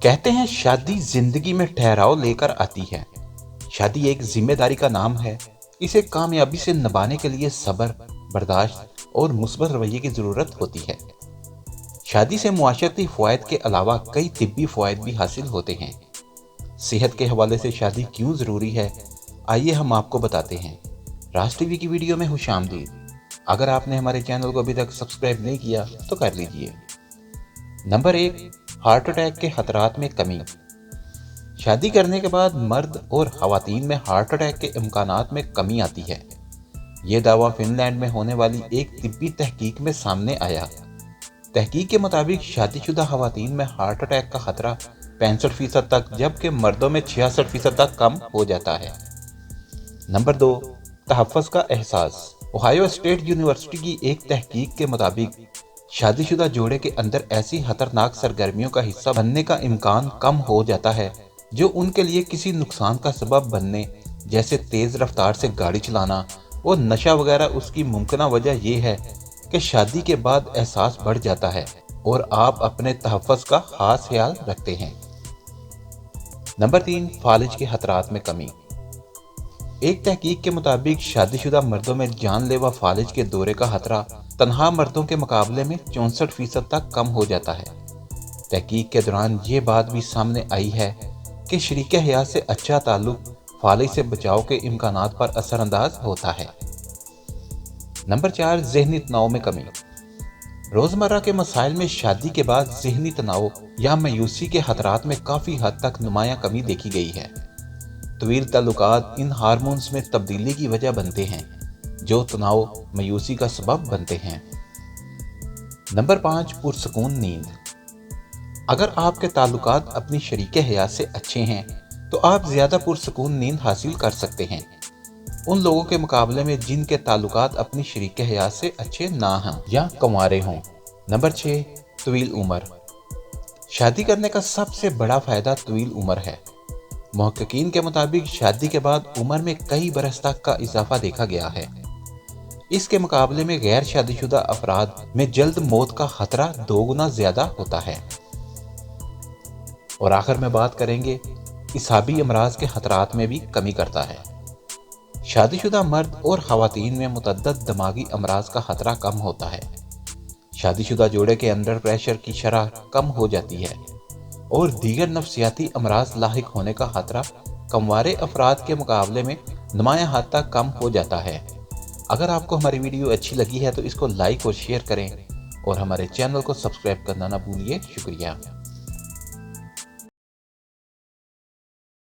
कहते हैं शादी जिंदगी में ठहराव लेकर आती है। शादी एक जिम्मेदारी का नाम है। इसे कामयाबी से निभाने के लिए सब्र, बर्दाश्त और मुस्बत रवैये की जरूरत होती है। शादी से मुआशरती फ़वाइद के अलावा कई तिब्बी फ़वाइद भी हासिल होते हैं। सेहत के हवाले से शादी क्यों ज़रूरी है, आइए हम आपको बताते हैं। राज टीवी की वीडियो में खुशामदीद। अगर आपने हमारे चैनल को अभी तक सब्सक्राइब नहीं किया तो कर लीजिए। नंबर 1, हार्ट अटैक के खतरात में कमी। शादी करने के बाद मर्द और ख़वातीन में हार्ट अटैक के इम्कानात में कमी आती है। ये दावा फिनलैंड में होने वाली एक तिब्बी तहकीक में सामने आया। तहकीक के मुताबिक शादीशुदा ख़वातीन में हार्ट अटैक का खतरा 65% तक, जबकि मर्दों में 66% तक कम हो जाता है। नंबर 2, तहफ़्फ़ुज़ का एहसास। ओहायो स्टेट यूनिवर्सिटी की एक तहकीक के मुताबिक शादीशुदा जोड़े के अंदर ऐसी खतरनाक सरगर्मियों का हिस्सा बनने का इम्कान कम हो जाता है जो उनके लिए किसी नुकसान का सबब बनने, जैसे तेज़ रफ्तार से गाड़ी चलाना और नशा वगैरह। उसकी मुमकिन वजह यह है कि शादी के बाद एहसास बढ़ जाता है और आप अपने तहफ़्फ़ुज़ का खास ख्याल रखते हैं। नंबर 3, फालिज के खतरात में कमी। एक तहकीक के मुताबिक शादीशुदा मर्दों में जानलेवा फालिज के दौरे का खतरा तन्हा मर्दों के मुकाबले में 64% तक कम हो जाता है। तहकीक के दौरान ये बात भी सामने आई है कि शरीके हयात से अच्छा ताल्लुक फालिज से बचाव के इम्कानात पर असरअंदाज होता है। नंबर 4, ज़हनी तनाव में कमी। रोज़मर्रा के मसाइल में शादी के बाद ज़हनी तनाव या मायूसी के खतरात में काफ़ी हद तक नुमायां कमी देखी गई है। तवील ताल्लुकात इन हार्मोन्स में तब्दीली की वजह बनते हैं जो तनाव, मायूसी का सबब बनते हैं। नंबर 5, पुरसकून नींद। अगर आपके ताल्लुकात अपनी शरीके हयात से अच्छे हैं तो आप ज़्यादा पुरसकून नींद हासिल कर सकते हैं उन लोगों के मुकाबले में जिनके ताल्लुकात अपनी शरीके हयात से अच्छे ना हों या कुंवारे हों। नंबर 6, तवील उम्र। शादी करने का सबसे बड़ा फ़ायदा तवील उम्र है। मुहक्किकीन के मुताबिक शादी के बाद उम्र में कई बरस तक का इजाफा देखा गया है। इसके मुकाबले में गैर शादीशुदा अफराद में जल्द मौत का खतरा 2 गुना ज्यादा होता है। और आखिर में बात करेंगे इसाबी अमराज के खतरात में भी कमी करता है। शादीशुदा मर्द और ख़वातीन में मुतअद्दिद दिमागी अमराज का खतरा कम होता है। शादीशुदा जोड़े के अंडर प्रेशर की शरह कम हो जाती है और दीगर नफ्सियाती अमराज लाहिक होने का खतरा कमवारे अफराद के मुकाबले में नुमायां हद तक कम हो जाता है। अगर आपको हमारी वीडियो अच्छी लगी है तो इसको लाइक और शेयर करें और हमारे चैनल को सब्सक्राइब करना ना भूलिए। शुक्रिया।